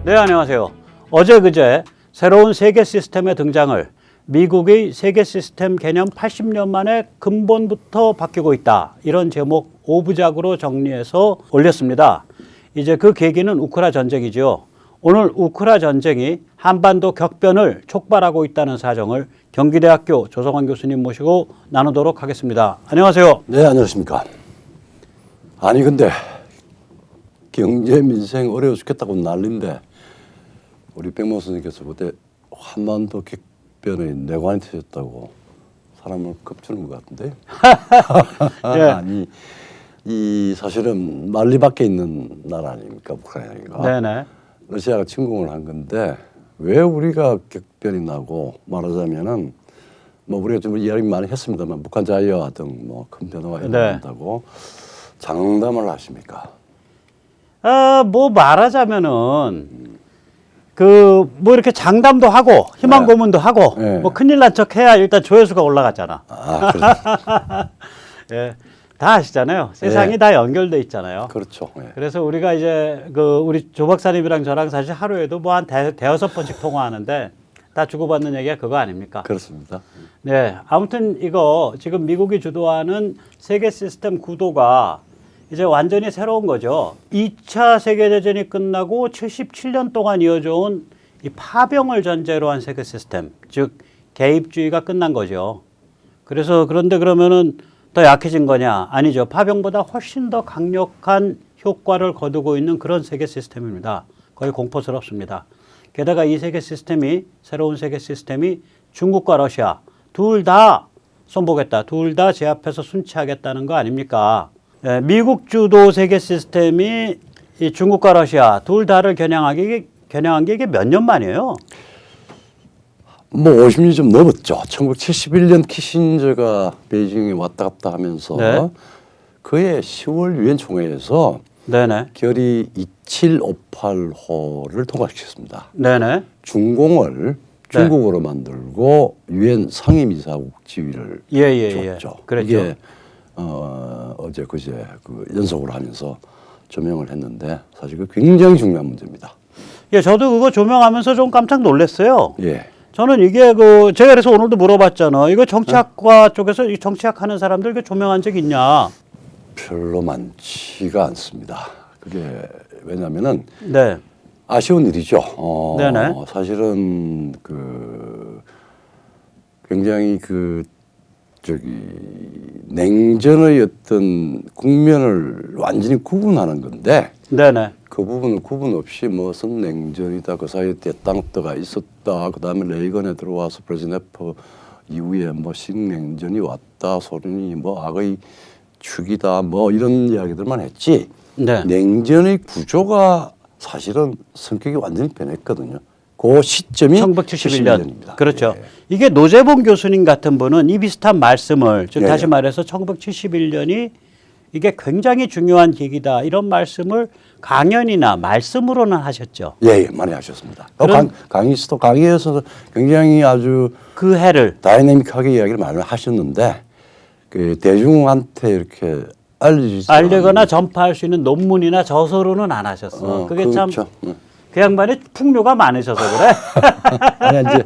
네, 안녕하세요. 어제 그제 새로운 세계 시스템의 등장을 미국의 세계 시스템 개념 80년 만에 근본부터 바뀌고 있다. 이런 제목 5부작으로 정리해서 올렸습니다. 이제 그 계기는 우크라 전쟁이죠. 오늘 우크라 전쟁이 한반도 격변을 촉발하고 있다는 사정을 경기대학교 조성환 교수님 모시고 나누도록 하겠습니다. 안녕하세요. 네, 안녕하십니까. 아니 근데 경제 민생 어려워 죽겠다고 난리인데 우리 백모 선생님께서 그때 한반도 격변의 내관이 터졌다고 사람을 겁주는 것 같은데. 예. 아니 이 사실은 말리 밖에 있는 나라 아닙니까, 우크라이나가. 네네. 러시아가 침공을 한 건데 왜 우리가 격변이 나고 말하자면은 뭐 우리가 좀 이야기 많이 했습니다만 북한 자유화 등 뭐 큰 변화가 일어난다고 장담을 하십니까? 뭐 말하자면은 뭐 이렇게 장담도 하고 희망 고문도 하고 네. 뭐 큰일 난 척 해야 일단 조회수가 올라갔잖아. 아, 그렇죠. 예, 다 아시잖아요. 세상이 네. 다 연결돼 있잖아요. 그렇죠. 네. 그래서 우리가 이제 우리 조 박사님이랑 저랑 사실 하루에도 뭐 한 대여섯 번씩 통화하는데 다 주고받는 얘기가 그거 아닙니까? 그렇습니다. 네, 아무튼 이거 지금 미국이 주도하는 세계 시스템 구도가 이제 완전히 새로운 거죠. 2차 세계대전이 끝나고 77년 동안 이어져 온 이 파병을 전제로 한 세계 시스템, 즉 개입주의가 끝난 거죠. 그래서 그런데 그러면은 더 약해진 거냐? 아니죠. 파병보다 훨씬 더 강력한 효과를 거두고 있는 그런 세계 시스템입니다. 거의 공포스럽습니다. 게다가 이 세계 시스템이, 새로운 세계 시스템이 중국과 러시아 둘 다 손보겠다. 둘 다 제 앞에서 순치하겠다는 거 아닙니까? 예, 미국 주도 세계 시스템이 이 중국과 러시아 둘 다를 겨냥한 게 이게 몇 년 만이에요? 뭐 50년이 좀 넘었죠. 1971년 키신저가 베이징에 왔다 갔다 하면서 네. 그해 10월 유엔 총회에서 네네. 결의 2758호를 통과시켰습니다. 네네. 중공을 중국어로 만들고 유엔 상임이사국 지위를 줬죠. 그랬죠. 이게 어제 그제 그 연속으로 하면서 조명을 했는데 사실 그 굉장히 중요한 문제입니다. 예, 저도 그거 조명하면서 좀 깜짝 놀랐어요. 예. 저는 이게 제가 그래서 오늘도 물어봤잖아. 이거 정치학과 쪽에서 이 정치학 하는 사람들 이거 조명한 적 있냐? 별로 많지가 않습니다. 그게 왜냐면은 네. 아쉬운 일이죠. 네네. 사실은 굉장히 냉전의 어떤 국면을 완전히 구분하는 건데 네네. 그 부분을 구분 없이 무슨 냉전이다, 그 사이에 대땅떠가 있었다, 그 다음에 레이건에 들어와서 브레즈네프 이후에 뭐 신냉전이 왔다, 소련이 뭐 악의 축이다, 뭐 이런 이야기들만 했지. 네. 냉전의 구조가 사실은 성격이 완전히 변했거든요. 그 시점이 1971년. 그렇죠. 예. 이게 노재봉 교수님 같은 분은 이 비슷한 말씀을 즉 예, 다시 예. 말해서 1971년이 이게 굉장히 중요한 계기다 이런 말씀을 강연이나 말씀으로는 하셨죠. 예, 많이 하셨습니다. 그런- 강의에서 굉장히 아주 그 해를 다이내믹하게 이야기를 많이 하셨는데 그 대중한테 이렇게 알리거나 전파할 수 있는 논문이나 저서로는 안 하셨어. 그게 참 그렇죠. 그 양반이 풍류가 많으셔서 그래. 아니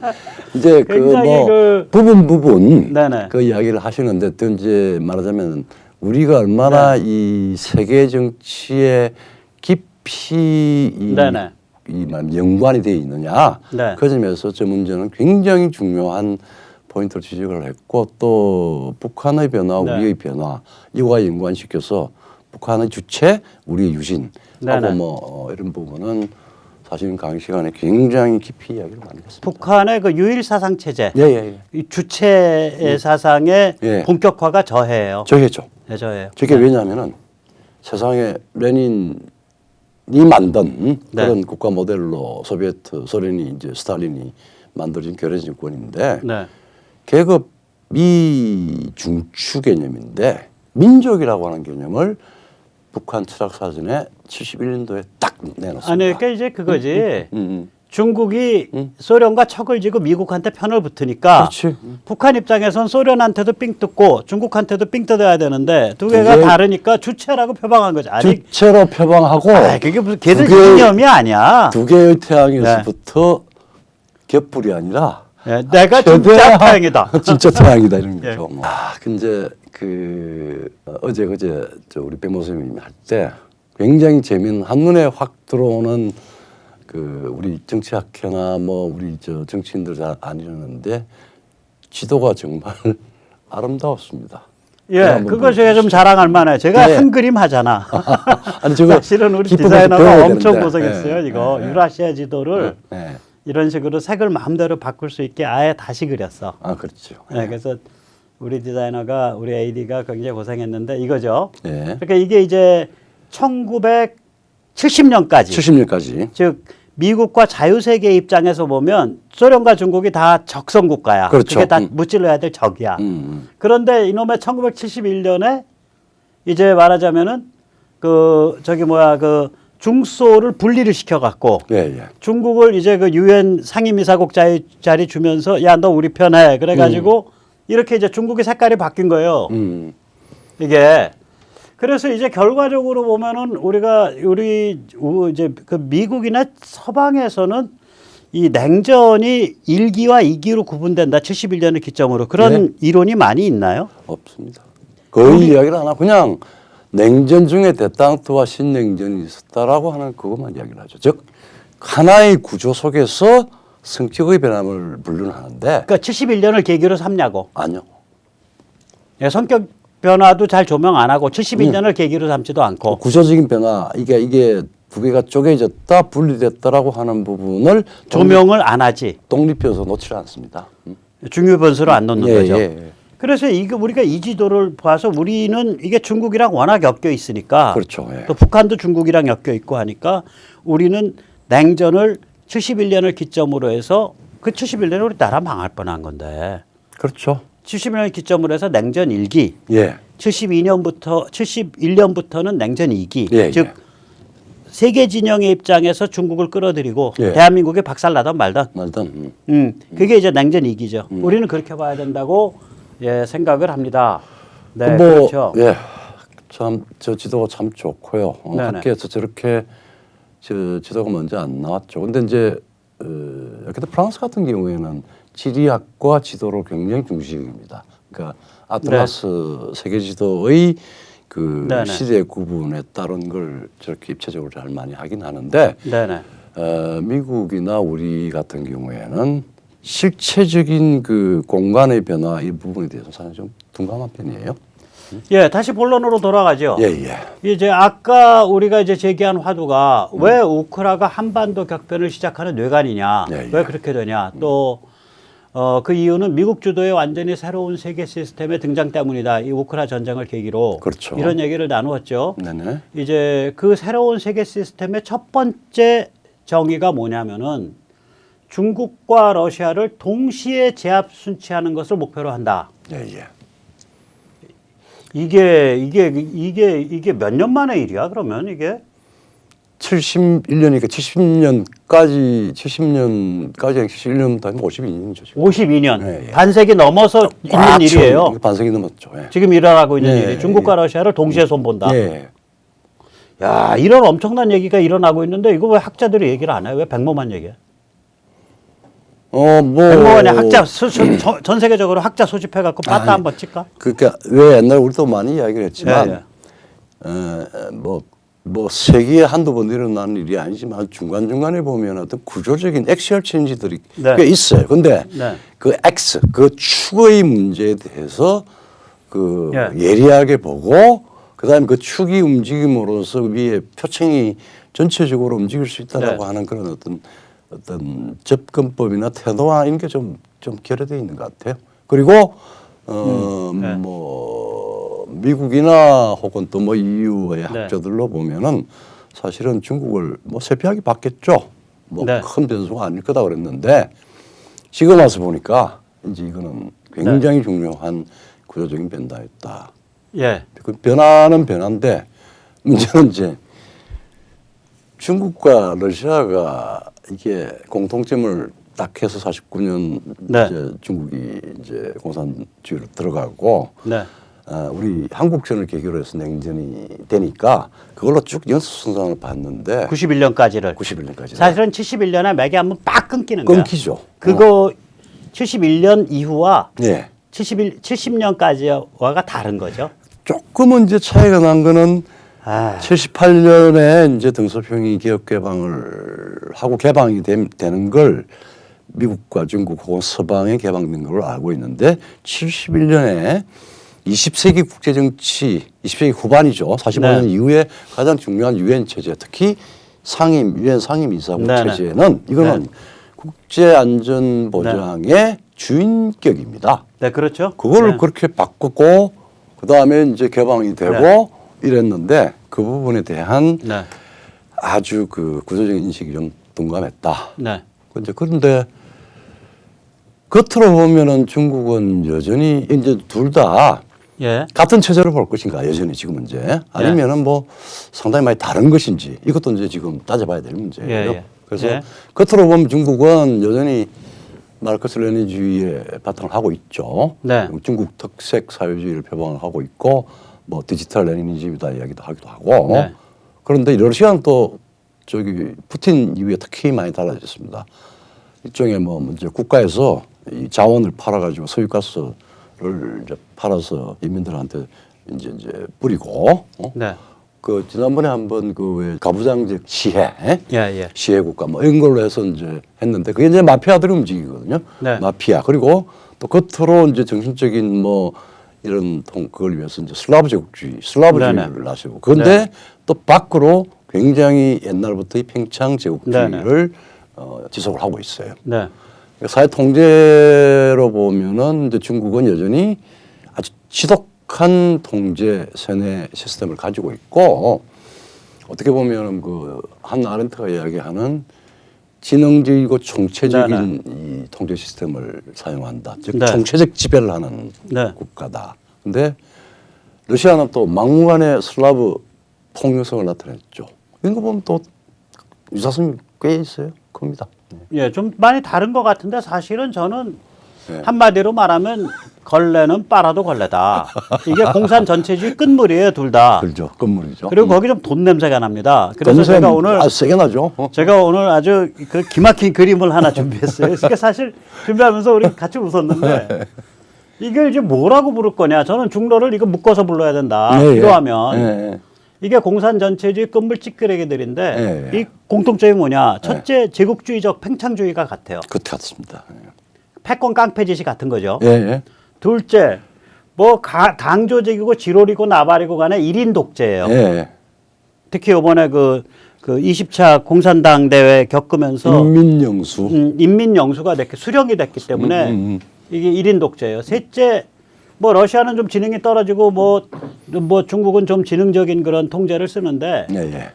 이제 굉장히 부분 네네. 그 이야기를 하시는데 또 이제 말하자면 우리가 얼마나 이 세계 정치에 깊이 네네. 연관이 되어 있느냐. 네. 그 점에서 저 문제는 굉장히 중요한 포인트를 지적을 했고 또 북한의 변화, 네. 우리의 변화 이와 연관시켜서 북한의 주체, 우리의 유신하고 네네. 이런 부분은 사실 강의 시간에 굉장히 깊이 이야기를 많이 했습니다. 북한의 그 유일 사상 체제, 예. 이 주체의 사상의 예. 본격화가 저해예요. 저게죠. 네, 저해요. 저게 왜냐하면은 세상에 레닌이 만든 그런 국가 모델로 소련이 이제 스탈린이 만들어진 결의 정권인데 네. 계급이 중추 개념인데 민족이라고 하는 개념을 북한 철학사전에 71년도에 딱 내놓습니다. 아니, 그러니까 이제 그거지. 중국이 소련과 척을 지고 미국한테 편을 붙으니까 그렇지. 북한 입장에선 소련한테도 삥 뜯고 중국한테도 삥 뜯어야 되는데 두 개가 그게 다르니까 주체라고 표방한 거죠. 아니, 주체로 표방하고 그게 무슨 걔들 두 개의- 이념이 아니야. 두 개의 태양에서부터 겹불이 아니라 예, 내가 최대한 진짜 태양이다. 진짜 태양이다 이런 예. 거죠. 근데 그 어제 그제 저 우리 백모 선생님이 할 때 굉장히 재미있는 한눈에 확 들어오는 그 우리 정치학회나 뭐 우리 저 정치인들 잘 안 이러는데 지도가 정말 아름다웠습니다. 예, 한번 그거 제가 좀 자랑할 만해. 제가 네. 한 그림 하잖아. 아니 저거 사실은 우리 기법을 디자이너가 배워야 엄청 되는데. 고생했어요. 예, 이거 예, 유라시아 지도를 예. 이런 식으로 색을 마음대로 바꿀 수 있게 아예 다시 그렸어. 아 그렇죠. 네, 그래서 우리 디자이너가 우리 AD가 굉장히 고생했는데 이거죠. 예. 그러니까 이게 이제 1970년까지 70년까지. 즉 미국과 자유세계 입장에서 보면 소련과 중국이 다 적성 국가야. 그렇죠. 그게 다 무찔러야 될 적이야. 음. 그런데 이놈의 1971년에 이제 말하자면은 그 저기 뭐야 그 중소를 분리를 시켜갖고 예, 예. 중국을 이제 그 유엔 상임이사국 자리 주면서 야 너 우리 편해 그래가지고 이렇게 이제 중국의 색깔이 바뀐 거예요. 이게 그래서 이제 결과적으로 보면은 우리가 우리 이제 그 미국이나 서방에서는 이 냉전이 1기와 2기로 구분된다. 71년을 기점으로 그런 이론이 많이 있나요? 없습니다. 거의 이야기를 안 하고 그냥 냉전 중에 대땅트와 신냉전이 있었다라고 하는 그것만 이야기를 하죠. 즉 하나의 구조 속에서 성격의 변함을 불륜하는데 그러니까 71년을 계기로 삼냐고. 아니요. 예, 성격 변화도 잘 조명 안 하고 71년을 계기로 삼지도 않고. 구조적인 변화 이게 두 개가 쪼개졌다 분리됐다라고 하는 부분을 조명을 안 하지. 독립해서 놓지 않습니다. 중요 변수로 안 넣는 거죠. 예. 그래서 이거 우리가 이 지도를 봐서 우리는 이게 중국이랑 워낙 엮여 있으니까 그렇죠. 예. 또 북한도 중국이랑 엮여 있고 하니까 우리는 냉전을 71년을 기점으로 해서 그 71년에 우리 나라 망할 뻔한 건데 그렇죠. 71년을 기점으로 해서 냉전 1기 예. 71년부터는 냉전 2기 예, 즉 예. 세계 진영의 입장에서 중국을 끌어들이고 예. 대한민국이 박살나던 말던 말든 그게 이제 냉전 2기죠. 우리는 그렇게 봐야 된다고 예, 생각을 합니다. 네, 뭐, 그렇죠. 예. 참 저 지도가 참 좋고요. 네네. 학교에서 저렇게 저 지도가 먼저 안 나왔죠. 근데 이제 근데 프랑스 같은 경우에는 지리학과 지도를 굉장히 중시합니다. 그러니까 아틀라스 세계 지도의 그 네네. 시대 구분에 따른 걸 저렇게 입체적으로 잘 많이 하긴 하는데 네네. 미국이나 우리 같은 경우에는 실체적인 그 공간의 변화 이 부분에 대해서 사실 좀 둔감한 편이에요. 예, 다시 본론으로 돌아가죠. 예. 이제 아까 우리가 이제 제기한 화두가 왜 우크라가 한반도 격변을 시작하는 뇌관이냐, 예. 왜 그렇게 되냐, 또 그 이유는 미국 주도의 완전히 새로운 세계 시스템의 등장 때문이다. 이 우크라 전쟁을 계기로 그렇죠. 이런 얘기를 나누었죠. 네네. 이제 그 새로운 세계 시스템의 첫 번째 정의가 뭐냐면은 중국과 러시아를 동시에 제압 순치하는 것을 목표로 한다. 예. 이게 몇 년 만의 일이야? 그러면 이게 71년이니까 70년까지 71년부터 하면 52년이죠. 지금. 52년 예. 반세기 넘어서 있는 일이에요. 반세기 넘었죠. 예. 지금 일어나고 있는 예, 일이 중국과 러시아를 동시에 손본다. 예. 야, 이런 엄청난 얘기가 일어나고 있는데 이거 왜 학자들이 얘기를 안 해요? 왜 백모만 얘기해? 백모만이 학자 전 세계적으로 학자 소집해 갖고 빠따 한번 칠까? 그러니까 왜 옛날 우리도 많이 이야기를 했지만 뭐 세기에 한두 번 일어나는 일이 아니지만 중간중간에 보면 어떤 구조적인 엑시얼 체인지들이 꽤 있어요. 근데 그 X, 그 축의 문제에 대해서 그 예리하게 보고 그다음에 그 축이 움직임으로써 위에 표층이 전체적으로 움직일 수 있다라고 하는 그런 어떤 접근법이나 태도나 이런 게 좀 결여되어 있는 것 같아요. 그리고 뭐 미국이나 혹은 또 뭐 EU의 학자들로 보면은 사실은 중국을 뭐 세피하게 봤겠죠. 뭐 큰 변수가 아닐 거다 그랬는데 지금 와서 보니까 이제 이거는 굉장히 중요한 구조적인 변화였다. 예. 그 변화는 변화인데 문제는 이제 중국과 러시아가 이게 공통점을 딱 해서 49년 네. 이제 중국이 이제 공산주의로 들어가고 네. 우리 한국전을 계기로 해서 냉전이 되니까 그걸로 쭉 연속선상을 봤는데 91년까지를. 91년까지 사실은 71년에 맥이 한번 빡 끊기는 거야. 끊기죠. 그거 71년 이후와 예. 70년까지와가 다른 거죠. 조금은 이제 차이가 난 거는 아, 78년에 이제 등소평이 기업 개방을 하고 개방이 되는 걸 미국과 중국 혹은 서방에 개방된 걸로 알고 있는데 71년에 20세기 국제 정치, 20세기 후반이죠. 45년 네. 이후에 가장 중요한 유엔 체제, 특히 유엔 상임이사국 네, 네. 체제는 이거는 네. 국제 안전 보장의 주인격입니다. 네, 그렇죠. 그걸 네. 그렇게 바꾸고 그 다음에 이제 개방이 되고 네. 이랬는데 그 부분에 대한 네. 아주 그 구조적인 인식이 좀 둔감했다. 네. 그런데 겉으로 보면은 중국은 여전히 이제 둘 다 예. 같은 체제로 볼 것인가 여전히 지금 이제 아니면은 뭐 상당히 많이 다른 것인지 이것도 이제 지금 따져봐야 될 문제예요. 예, 예. 그래서 예. 겉으로 보면 중국은 여전히 마르크스 레닌주의에 바탕을 하고 있죠. 네. 중국 특색 사회주의를 표방을 하고 있고 뭐 디지털 레닌주의다 이야기도 하기도 하고 네. 그런데 러시아는 또 저기 푸틴 이후에 특히 많이 달라졌습니다. 일종의 뭐 이제 국가에서 이 자원을 팔아가지고 석유가스를 이제 팔아서 인민들한테 이제 뿌리고 네. 그 지난번에 한번 그 왜 가부장적 시해 예, 예. 시해 국가 뭐 이런 걸로 해서 이제 했는데 그게 이제 마피아들이 움직이거든요. 네. 마피아 그리고 또 겉으로 이제 정신적인 뭐 이런 그걸 위해서 이제 슬라브주의를 네네. 나시고 그런데 또 밖으로 굉장히 옛날부터 이 팽창 제국주의를 지속을 하고 있어요. 네. 사회 통제로 보면은 이제 중국은 여전히 아주 지독한 통제 세뇌 시스템을 가지고 있고 어떻게 보면은 그 한나 아렌트가 이야기하는 지능적이고 총체적인 이 통제 시스템을 사용한다. 즉 네. 총체적 지배를 하는 네. 국가다. 근데 러시아는 또 막무가내 슬라브 폭력성을 나타냈죠. 이런 거 보면 또 유사성이 꽤 있어요. 큽니다. 예, 좀 많이 다른 것 같은데 사실은 저는 네. 한마디로 말하면 걸레는 빨아도 걸레다. 이게 공산 전체주의 끝물이에요, 둘 다. 그렇죠. 건물이죠. 그리고 거기 좀 돈 냄새가 납니다. 그래서 냄새 제가 오늘 아주 세게 나죠. 제가 오늘 아주 그 기막힌 그림을 하나 준비했어요. 이게 사실 준비하면서 우리 같이 웃었는데 이걸 이제 뭐라고 부를 거냐. 저는 중로를 이거 묶어서 불러야 된다. 예, 예. 필요하면. 예, 이게 공산 전체주의 끝물 찌끄레기들인데 예. 이 공통점이 뭐냐. 첫째 제국주의적 팽창주의가 같아요. 그 같습니다. 패권 깡패짓이 같은 거죠. 예, 예. 둘째 뭐 강조적이고 지롤이고 나발이고 간에 1인 독재예요. 예. 특히 이번에 그 20차 공산당 대회 겪으면서 인민영수. 인민영수가 수령이 됐기 때문에 이게 1인 독재예요. 셋째, 뭐 러시아는 좀 지능이 떨어지고 뭐 중국은 좀 지능적인 그런 통제를 쓰는데 예, 예.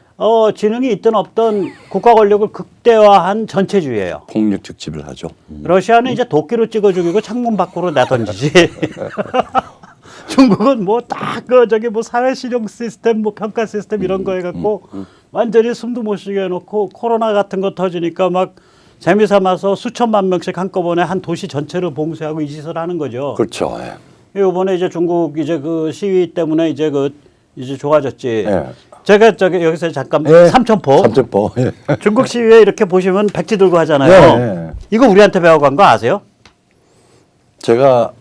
지능이 있든 없든 국가 권력을 극대화한 전체주의예요. 폭력적 지배를 하죠. 러시아는 이제 도끼로 찍어 죽이고 창문 밖으로 내던지지. 중국은 뭐 딱 저기 뭐 사회 실용 시스템 뭐 평가 시스템 이런 거 해갖고 완전히 숨도 못 쉬게 해놓고 코로나 같은 거 터지니까 막 재미삼아서 수천만 명씩 한꺼번에 한 도시 전체를 봉쇄하고 이 짓을 하는 거죠. 그렇죠. 예. 이번에 이제 중국 이제 그 시위 때문에 이제 이제 좋아졌지. 예. 제가 저기 여기서 잠깐 예. 삼천포. 삼천포. 예. 중국 시위에 이렇게 보시면 백지 들고 하잖아요. 예. 이거 우리한테 배워간 거 아세요? 제가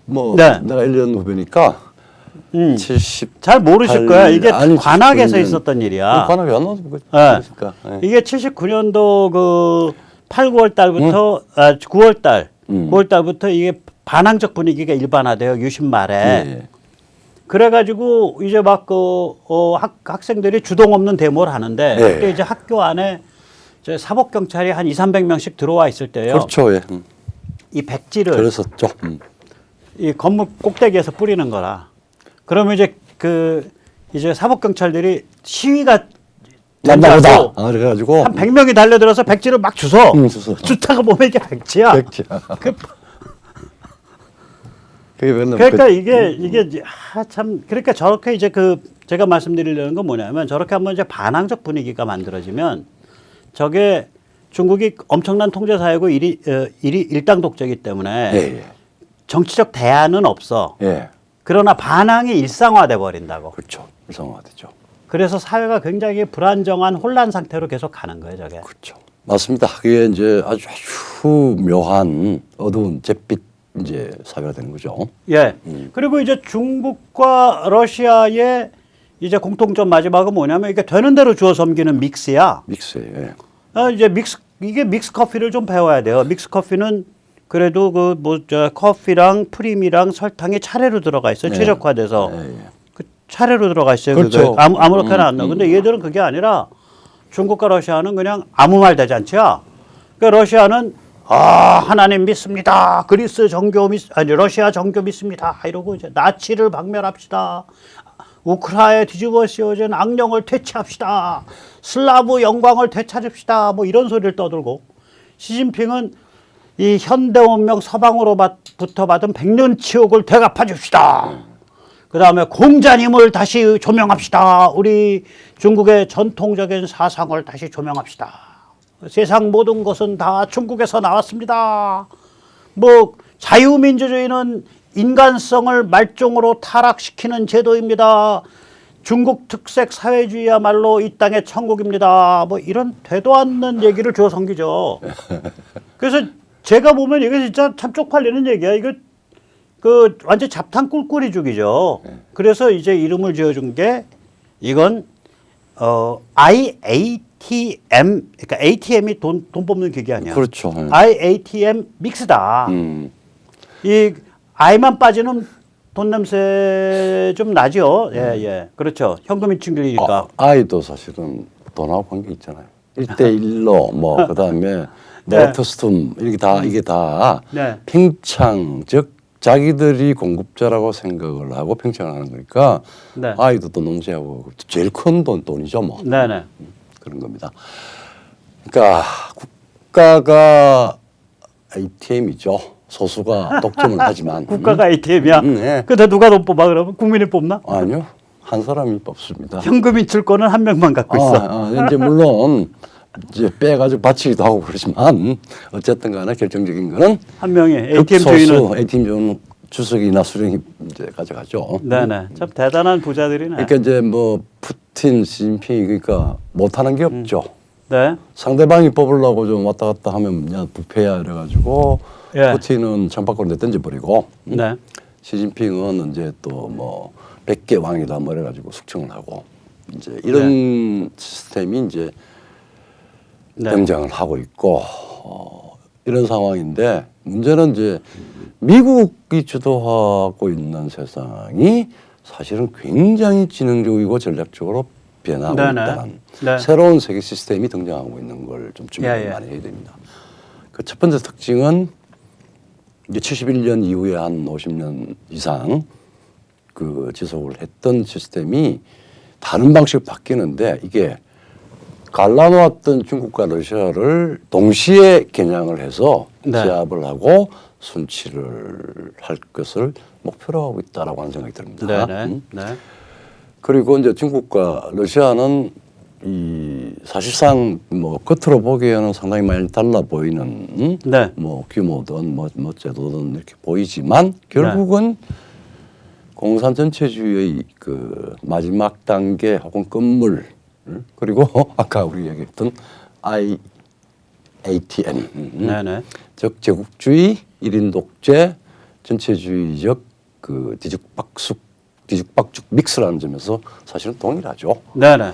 네. 내가 1년 후배니까 70. 잘 모르실 거야. 이게 아니, 관악에서 79년. 있었던 일이야. 관악이 안 나와서 네. 그러니까. 예. 이게 79년도 그 8, 9월 달부터 9월 달 9월 달부터 이게 반항적 분위기가 일반화돼요. 유신 말에. 예. 그래가지고 이제 막 학생들이 주동 없는 데모를 하는데 예. 그때 이제 학교 안에 이제 사법 경찰이 한 2,300명씩 들어와 있을 때요. 그렇죠. 예. 이 백지를 그랬었죠. 이 건물 꼭대기에서 뿌리는 거라. 그러면 이제 이제 사법 경찰들이 시위가 난다보다. 그래가지고 한 100명이 달려들어서 백지를 막 주워. 주워. 주다가 보면 이게 백지야. 백지야. 그게 맨날 그러니까 이게 참 그러니까 저렇게 이제 제가 말씀드리려는 건 뭐냐면 저렇게 한번 이제 반항적 분위기가 만들어지면 저게 중국이 엄청난 통제 사회고 일당 독재이기 때문에 예, 예. 정치적 대안은 없어. 예. 그러나 반항이 일상화돼 버린다고. 그렇죠. 일상화되죠. 그래서 사회가 굉장히 불안정한 혼란 상태로 계속 가는 거예요, 저게. 그렇죠. 맞습니다. 그게 이제 아주 묘한 어두운 잿빛 이제 사회가 되는 거죠. 예. 그리고 이제 중국과 러시아의 이제 공통점 마지막은 뭐냐면 이게 되는 대로 주워 섬기는 믹스야. 믹스에. 이제 이게 믹스 커피를 좀 배워야 돼요. 믹스 커피는 그래도 그 뭐 저 커피랑 프림이랑 설탕이 차례로 들어가 있어요. 네. 최적화돼서 예, 예. 그 차례로 들어가 있어요. 그렇죠. 그게 아무렇게나 안 넣어. 근데 얘들은 그게 아니라 중국과 러시아는 그냥 아무 말 대잔치야. 그러니까 러시아는 하나님 믿습니다. 그리스 정교 러시아 정교 믿습니다. 이러고 이제 나치를 박멸합시다. 우크라이나에 뒤집어 씌워진 악령을 퇴치합시다. 슬라브 영광을 되찾읍시다. 뭐 이런 소리를 떠들고 시진핑은 이 현대文明 서방으로부터 받은 100년 치욕을 되갚아 줍시다. 그다음에 공자님을 다시 조명합시다. 우리 중국의 전통적인 사상을 다시 조명합시다. 세상 모든 것은 다 중국에서 나왔습니다. 뭐 자유민주주의는 인간성을 말종으로 타락시키는 제도입니다. 중국 특색 사회주의야말로 이 땅의 천국입니다. 뭐 이런 되도 않는 얘기를 주워 섬기죠. 그래서 제가 보면 이게 진짜 참 쪽팔리는 얘기야. 이거 그 완전 잡탕 꿀꿀이죽이죠. 그래서 이제 이름을 지어준 게 이건 IATM, 그러니까 ATM이 돈 뽑는 기계 아니야. 그렇죠. IATM 믹스다. 이 I만 빠지는 돈 냄새 좀 나죠. 예, 예. 그렇죠. 현금 인출이니까. 아이도 사실은 돈하고 관계 있잖아요. 1대1로 뭐 그다음에 네. 노트스톰 이게 다 네. 팽창 즉 자기들이 공급자라고 생각을 하고 팽창을 하는 거니까 네. 아이도 또 농지하고 제일 큰 돈이죠 뭐. 네네. 그런 겁니다. 그러니까 국가가 ATM이죠. 소수가 독점을 하지만 국가가 ATM이야. 네. 근데 누가 돈 뽑아 그러면 국민이 뽑나? 아니요. 한 사람이 뽑습니다. 현금 인출권은 한 명만 갖고 있어. 이제 물론 이제 빼가지고 바치기도 하고 그러지만 어쨌든 간에 결정적인 거는 한 명이 ATM 극소수 주인은. ATM 주인 주석이나 수령이 이제 가져가죠. 네네. 참 대단한 부자들이네. 그러니까 이제 뭐 푸틴, 시진핑이 그러니까 못하는 게 없죠. 네. 상대방이 뽑으려고 좀 왔다 갔다 하면 야 부패야 이래가지고 예. 푸틴은 창밖으로 내던져버리고 네. 시진핑은 이제 또 뭐 100개 왕이다 뭐 이래가지고 숙청을 하고 이제 이런 시스템이 이제 네. 등장을 하고 있고 이런 상황인데 문제는 이제 미국이 주도하고 있는 세상이 사실은 굉장히 지능적이고 전략적으로 변하고 네네. 있다는 네. 새로운 세계 시스템이 등장하고 있는 걸 좀 주목을 예, 예. 많이 해야 됩니다. 그 첫 번째 특징은 이제 71년 이후에 한 50년 이상 그 지속을 했던 시스템이 다른 방식으로 바뀌는데 이게 갈라놓았던 중국과 러시아를 동시에 겨냥을 해서 네. 제압을 하고 순치를 할 것을 목표로 하고 있다라고 하는 생각이 듭니다. 네네. 네. 그리고 이제 중국과 러시아는 이 사실상 뭐 겉으로 보기에는 상당히 많이 달라 보이는 네. 뭐 규모든 뭐 제도든 이렇게 보이지만 결국은 공산 전체주의의 그 마지막 단계 혹은 끝물 그리고 아까 우리 얘기했던 IATM 네네. 즉 제국주의, 일인 독재, 전체주의적 그 뒤죽박죽 믹스라는 점에서 사실은 동일하죠. 네네.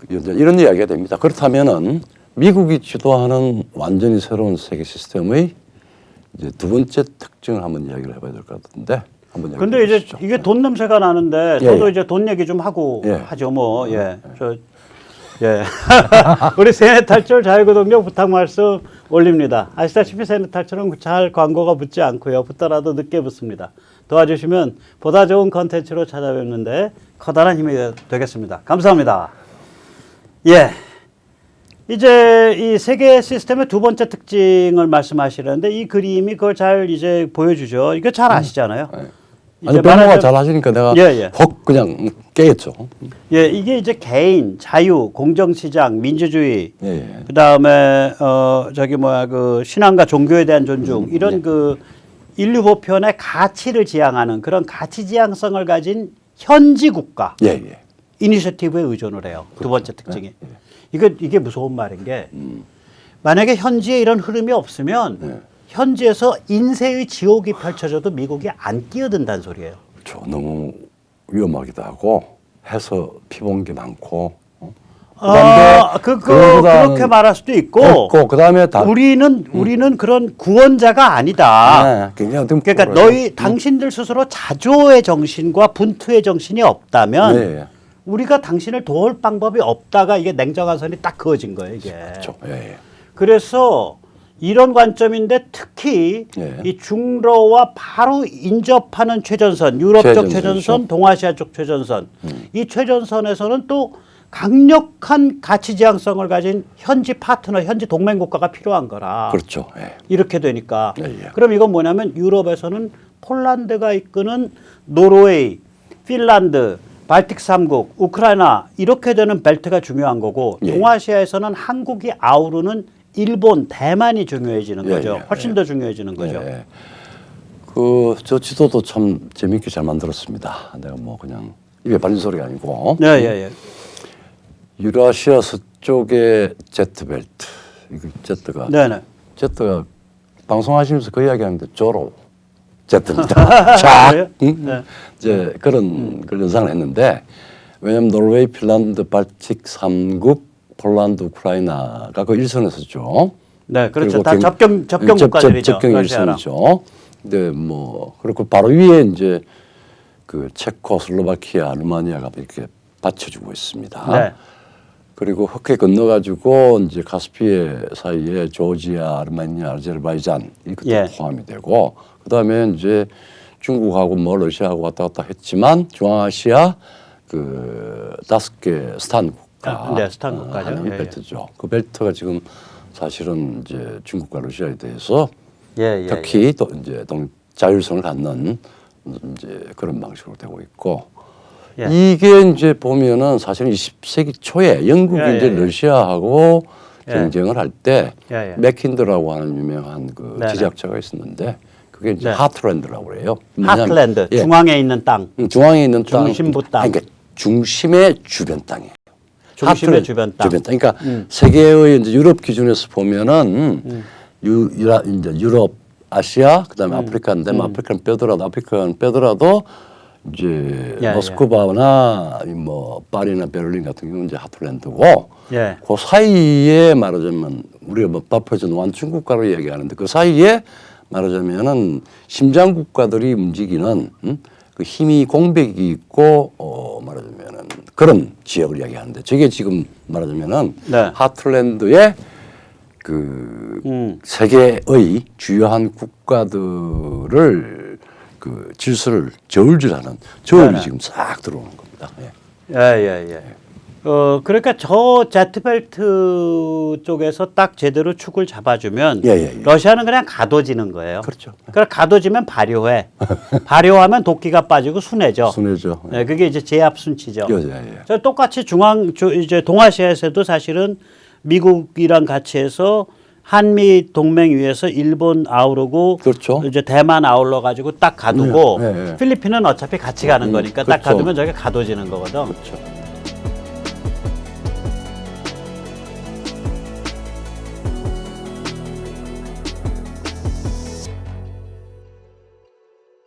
이런 이야기가 됩니다. 그렇다면은 미국이 주도하는 완전히 새로운 세계 시스템의 이제 두 번째 특징을 한번 이야기를 해봐야 될 것 같은데 한번. 근데 이제 해보시죠. 이게 돈 냄새가 나는데 예, 저도 예. 이제 돈 얘기 좀 하고 예. 하죠 뭐. 예. 예. 우리 세네탈출 자유구독료 부탁 말씀 올립니다. 아시다시피 세네탈출은 잘 광고가 붙지 않고요. 붙더라도 늦게 붙습니다. 도와주시면 보다 좋은 컨텐츠로 찾아뵙는데 커다란 힘이 되겠습니다. 감사합니다. 예. 이제 이 세계 시스템의 두 번째 특징을 말씀하시는데 이 그림이 그걸 잘 이제 보여주죠. 이거 잘 아시잖아요. 네. 아니 이제 변호가 말하자면- 잘 하시니까 내가 예, 예. 혹 그냥 깨겠죠. 예, 이게 이제 개인, 자유, 공정시장, 민주주의, 예, 예. 그다음에 저기 뭐야 그 신앙과 종교에 대한 존중 이런 예. 그 인류 보편의 가치를 지향하는 그런 가치 지향성을 가진 현지 국가 예, 예. 이니셔티브에 의존을 해요. 두 번째 특징이. 예, 이게 무서운 말인 게 만약에 현지에 이런 흐름이 없으면 예. 현지에서 인세의 지옥이 펼쳐져도 미국이 안 끼어든다는 소리예요. 그렇죠. 너무 위험하기도 하고 해서 피본 게 많고. 그다음에 그렇게 말할 수도 있고 그다음에 우리는 그런 구원자가 아니다. 네, 굉장히 그러니까 당신들 스스로 자조의 정신과 분투의 정신이 없다면 네. 우리가 당신을 도울 방법이 없다가 이게 냉정한 선이 딱 그어진 거예요, 이게. 그렇죠. 예, 예. 그래서 이런 관점인데 특히 예. 이 중러와 바로 인접하는 최전선, 유럽적 최전선, 동아시아 쪽 최전선. 이 최전선에서는 또 강력한 가치 지향성을 가진 현지 파트너, 현지 동맹 국가가 필요한 거라. 그렇죠. 예. 이렇게 되니까. 예, 예. 그럼 이건 뭐냐면 유럽에서는 폴란드가 이끄는 노르웨이, 핀란드, 발틱 3국, 우크라이나 이렇게 되는 벨트가 중요한 거고 예. 동아시아에서는 한국이 아우르는 일본, 대만이 중요해지는 예, 거죠. 예, 훨씬 예. 더 중요해지는 거죠. 예. 저 지도도 참 재밌게 잘 만들었습니다. 내가 뭐 그냥 입에 발린 소리가 아니고. 네, 예, 예. 유라시아 서쪽의 제트벨트. 이거 제트가 네네. 제트가 방송하시면서 그 이야기하는데 조로 제트입니다. 자, 그래요? 네. 이제 그런 연상을 했는데 왜냐하면 노르웨이, 핀란드, 발틱 3국, 폴란드, 우크라이나가 그 일선에서죠. 네, 그렇죠. 그리고 다 접경 국가들이죠. 접경 러시아랑. 일선이죠. 근데 뭐 그리고 바로 위에 이제 그 체코, 슬로바키아, 루마니아가 이렇게 받쳐주고 있습니다. 네. 그리고 흑해 건너가지고 이제 카스피해 사이에 조지아, 아르메니아, 아제르바이잔 이것도 예. 포함이 되고 그다음에 이제 중국하고 뭐 러시아하고 왔다 갔다 했지만 중앙아시아 그 5개 스탄 국가, 네, 스탄 국가죠. 하는 예, 예. 벨트죠. 그 벨트가 지금 사실은 이제 중국과 러시아에 대해서 예, 예, 특히 또 이제 자율성을 갖는 이제 그런 방식으로 되고 있고 예. 이게 이제 보면은 사실은 20세기 초에 영국이 예, 이제 예, 예. 러시아하고 예. 경쟁을 할 때 예, 예. 맥킨더라고 하는 유명한 그 네, 네. 지리학자가 있었는데 그게 이제 네. 하트랜드라고 그래요. 하틀랜드, 예. 중앙에 있는 땅. 중앙에 있는 땅, 중심부 땅. 아니, 그러니까 중심의 주변 땅이에요. 중심의 주변 땅. 그러니까 세계의 이제 유럽 기준에서 보면은 이제 유럽, 아시아, 그다음에 아프리카인데 뭐 아프리카는 빼더라도 이제 예, 모스크바나 뭐 파리나 베를린 같은 경우는 이제 하틀랜드고 예. 그 사이에 말하자면 우리가 뭐 바퍼전 완충 국가로 얘기하는데 그 사이에 말하자면은 심장 국가들이 움직이는 그 힘이 공백이 있고 말하자면은 그런 지역을 이야기하는데 저게 지금 말하자면은 네. 하틀랜드의 그 세계의 주요한 국가들을 그 질서를 저울질하는 저울이 네네. 지금 싹 들어오는 겁니다. 예. 예. 그러니까 저 제트벨트 쪽에서 딱 제대로 축을 잡아주면 예. 러시아는 그냥 가둬지는 거예요. 그렇죠. 그러니까 가둬지면 발효해. 발효하면 도끼가 빠지고 순해져. 순해져. 네, 그게 이제 제압 순치죠. 예. 저 똑같이 이제 동아시아에서도 사실은 미국이랑 같이 해서 한미 동맹 위에서 일본 아우르고 그렇죠. 이제 대만 아울러 가지고 딱 가두고 예. 필리핀은 어차피 같이 가는 거니까 딱 그렇죠. 가두면 저게 가둬지는 거거든. 그렇죠.